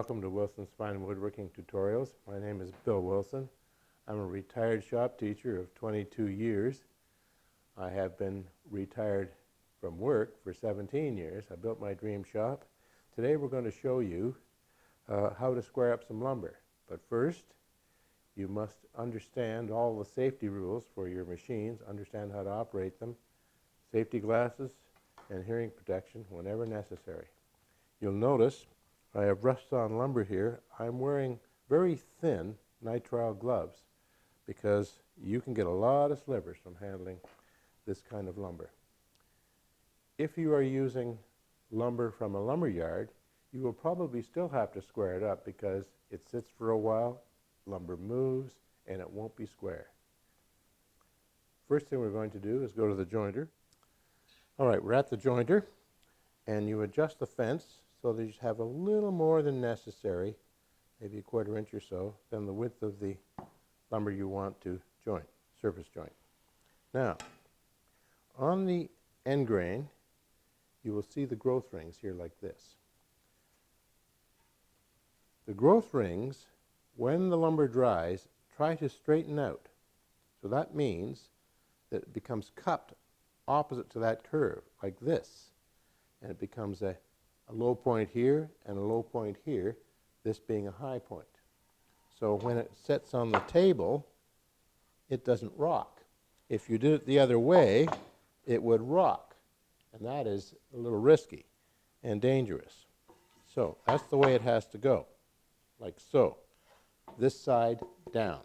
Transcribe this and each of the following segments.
welcome to Wilson's Fine Woodworking Tutorials. My name is Bill Wilson. I'm a retired shop teacher of 22 years. I have been retired from work for 17 years. I built my dream shop. Today we're going to show you how to square up some lumber. But first, you must understand all the safety rules for your machines, understand how to operate them, safety glasses, and hearing protection whenever necessary. You'll notice I have rust-on lumber here. I'm wearing very thin nitrile gloves because you can get a lot of slivers from handling this kind of lumber. If you are using lumber from a lumber yard, you will probably still have to square it up because it sits for a while, lumber moves, and it won't be square. First thing we're going to do is go to the jointer. All right, we're at the jointer, and you adjust the fence so that you have a little more than necessary, maybe a quarter inch or so, than the width of the lumber you want to joint, surface joint. Now, on the end grain, you will see the growth rings here like this. The growth rings, when the lumber dries, try to straighten out. So that means that it becomes cupped opposite to that curve, like this. And it becomes a low point here and a low point here, this being a high point. So when it sits on the table, it doesn't rock. If you did it the other way, it would rock. And that is a little risky and dangerous. So that's the way it has to go, like so. This side down.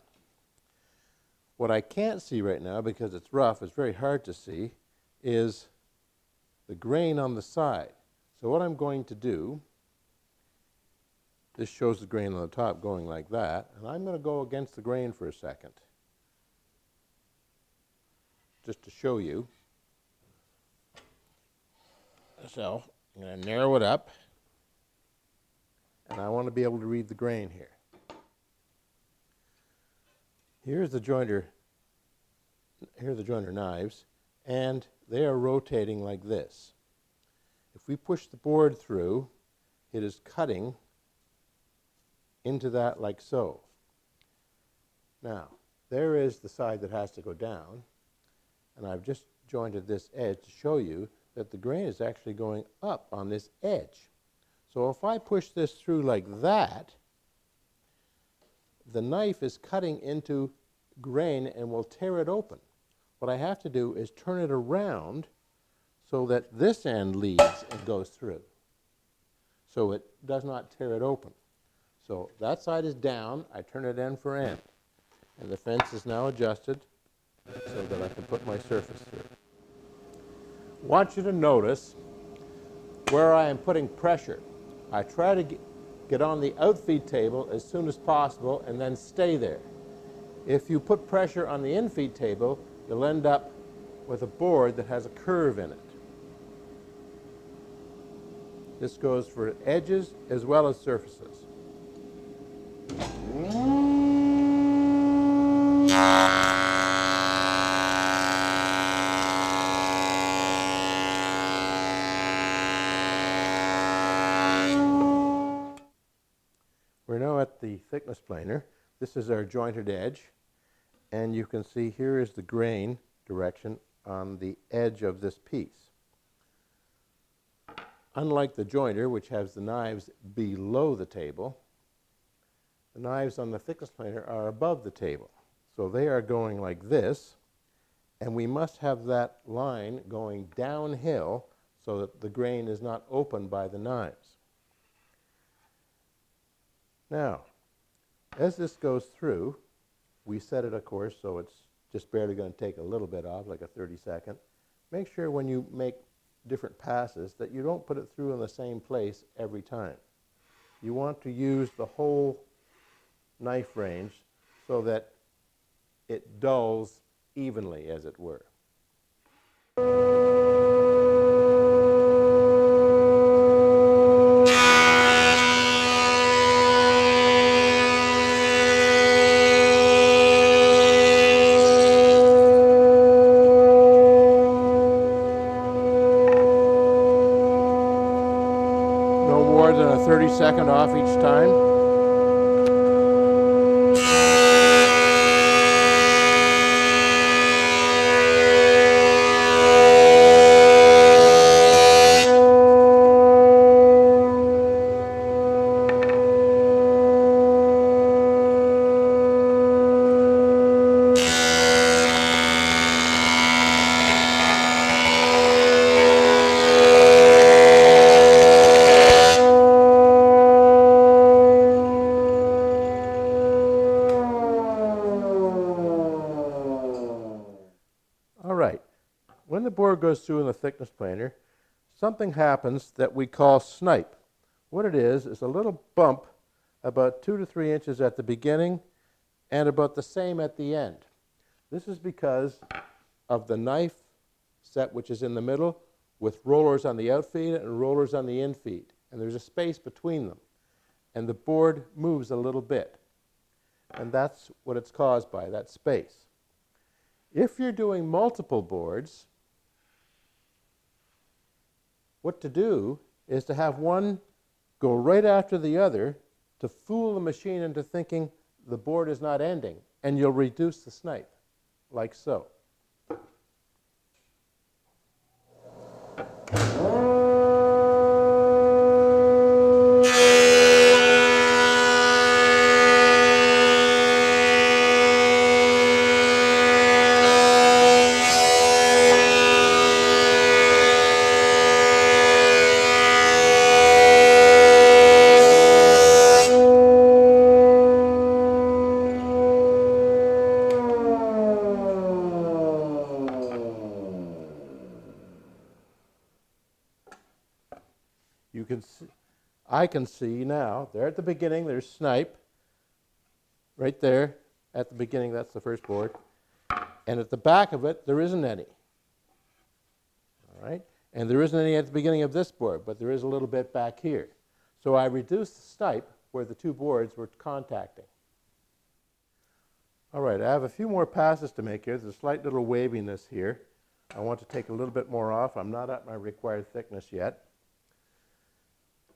What I can't see right now, because it's rough, it's very hard to see, is the grain on the side. So what I'm going to do, this shows the grain on the top going like that, and I'm going to go against the grain for a second, just to show you. So I'm going to narrow it up, and I want to be able to read the grain here. Here's the jointer, here are the jointer knives, and they are rotating like this. If we push the board through, it is cutting into that like so. Now, there is the side that has to go down, and I've just jointed this edge to show you that the grain is actually going up on this edge. So if I push this through like that, the knife is cutting into grain and will tear it open. What I have to do is turn it around so that this end leads and goes through, so it does not tear it open. So that side is down, I turn it end for end, and the fence is now adjusted so that I can put my surface through. I want you to notice where I am putting pressure. I try to get on the outfeed table as soon as possible and then stay there. If you put pressure on the infeed table, you'll end up with a board that has a curve in it. This goes for edges as well as surfaces. We're now at the thickness planer. This is our jointed edge, and you can see here is the grain direction on the edge of this piece. Unlike the jointer, which has the knives below the table, the knives on the thickness planer are above the table. So they are going like this, and we must have that line going downhill so that the grain is not opened by the knives. Now, as this goes through, we set it, of course, so it's just barely going to take a little bit off, like a 30-second. Make sure when you make different passes that you don't put it through in the same place every time. You want to use the whole knife range so that it dulls evenly, as it were. No more than a 30-second off each time. All right, when the board goes through in the thickness planer, something happens that we call snipe. What it is a little bump about 2 to 3 inches at the beginning and about the same at the end. This is because of the knife set, which is in the middle, with rollers on the outfeed and rollers on the infeed. And there's a space between them. And the board moves a little bit. And that's what it's caused by, that space. If you're doing multiple boards, what to do is to have one go right after the other to fool the machine into thinking the board is not ending, and you'll reduce the snipe, like so. You can see, I can see now, there at the beginning, there's snipe. Right there at the beginning, that's the first board. And at the back of it, there isn't any. All right? And there isn't any at the beginning of this board, but there is a little bit back here. So I reduced the snipe where the two boards were contacting. All right, I have a few more passes to make here. There's a slight little waviness here. I want to take a little bit more off. I'm not at my required thickness yet.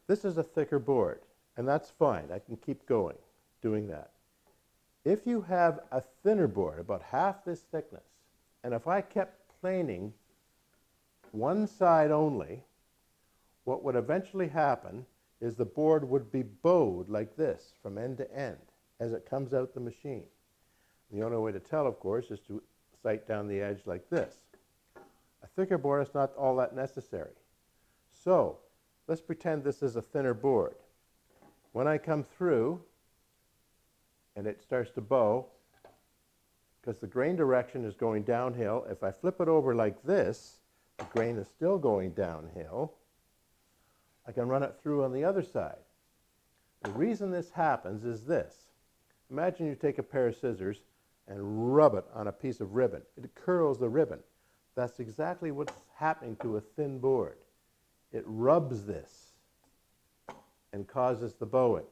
This is a thicker board, and that's fine. I can keep going, doing that. If you have a thinner board, about half this thickness, and if I kept planing one side only, what would eventually happen is the board would be bowed like this from end to end as it comes out the machine. The only way to tell, of course, is to sight down the edge like this. A thicker board is not all that necessary. So let's pretend this is a thinner board. When I come through and it starts to bow, because the grain direction is going downhill, if I flip it over like this, the grain is still going downhill. I can run it through on the other side. The reason this happens is this. Imagine you take a pair of scissors and rub it on a piece of ribbon. It curls the ribbon. That's exactly what's happening to a thin board. It rubs this and causes the bowing.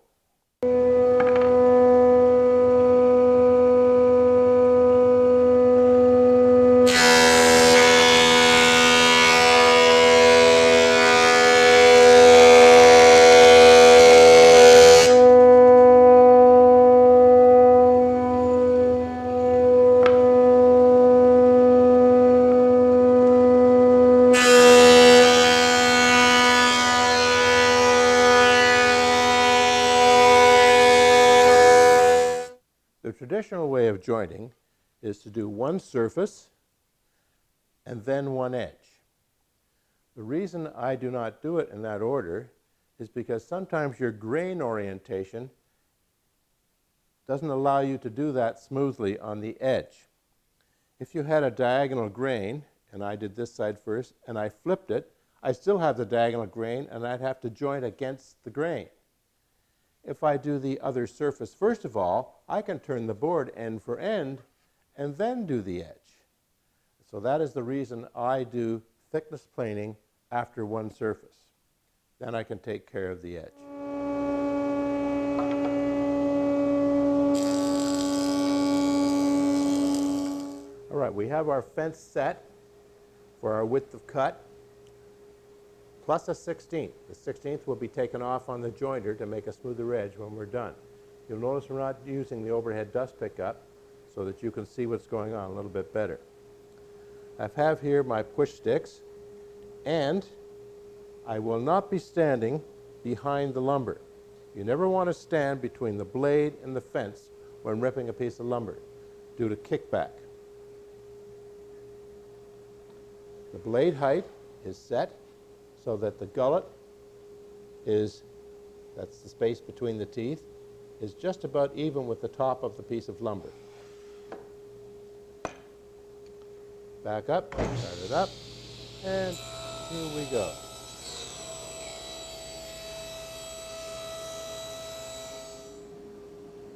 The traditional way of jointing is to do one surface and then one edge. The reason I do not do it in that order is because sometimes your grain orientation doesn't allow you to do that smoothly on the edge. If you had a diagonal grain, and I did this side first, and I flipped it, I still have the diagonal grain, and I'd have to joint against the grain. If I do the other surface first of all, I can turn the board end for end and then do the edge. So that is the reason I do thickness planing after one surface. Then I can take care of the edge. All right, we have our fence set for our width of cut. plus a 16th. The 16th will be taken off on the jointer to make a smoother edge when we're done. You'll notice we're not using the overhead dust pickup so that you can see what's going on a little bit better. I have here my push sticks, and I will not be standing behind the lumber. You never want to stand between the blade and the fence when ripping a piece of lumber due to kickback. The blade height is set so that the gullet is, that's the space between the teeth, is just about even with the top of the piece of lumber. Back up, start it up, and here we go.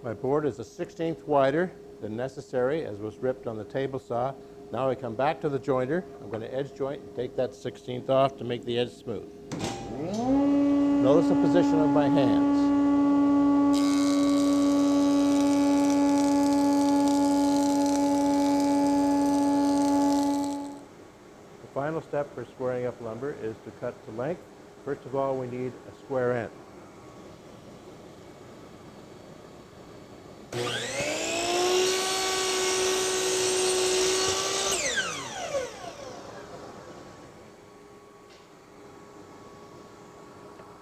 My board is a 16th wider than necessary, as was ripped on the table saw. Now I come back to the jointer. I'm going to edge joint and take that 16th off to make the edge smooth. Notice the position of my hands. The final step for squaring up lumber is to cut to length. First of all, we need a square end.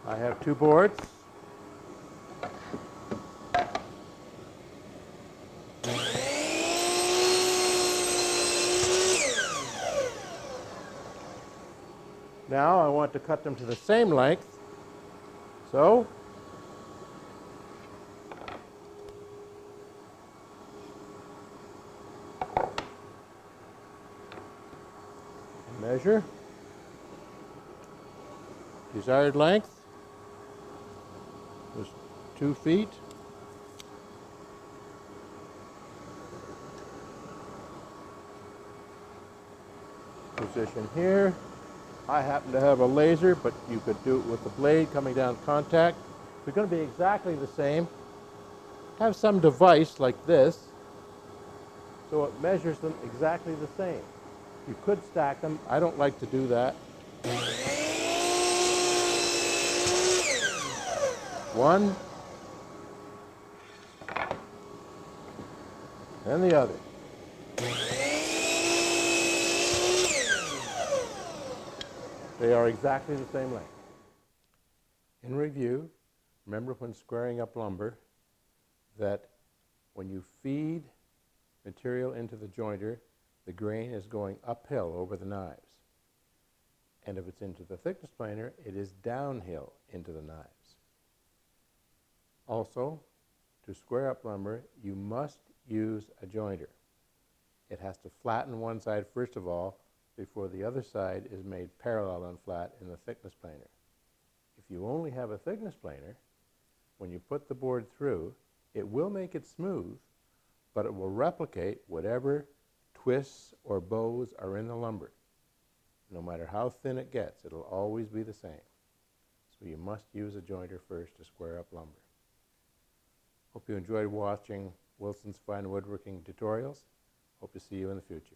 I have two boards. Now I want to cut them to the same length, so measure desired length is 2 feet. Position here. I happen to have a laser, but you could do it with the blade coming down contact. If they're going to be exactly the same, have some device like this so it measures them exactly the same. You could stack them. I don't like to do that. One, and the other. They are exactly the same length. In review, remember when squaring up lumber that when you feed material into the jointer, the grain is going uphill over the knives. And if it's into the thickness planer, it is downhill into the knives. Also, to square up lumber, you must use a jointer. It has to flatten one side first of all before the other side is made parallel and flat in the thickness planer. If you only have a thickness planer, when you put the board through, it will make it smooth, but it will replicate whatever twists or bows are in the lumber. No matter how thin it gets, it'll always be the same. So you must use a jointer first to square up lumber. Hope you enjoyed watching Wilson's Fine Woodworking tutorials. Hope to see you in the future.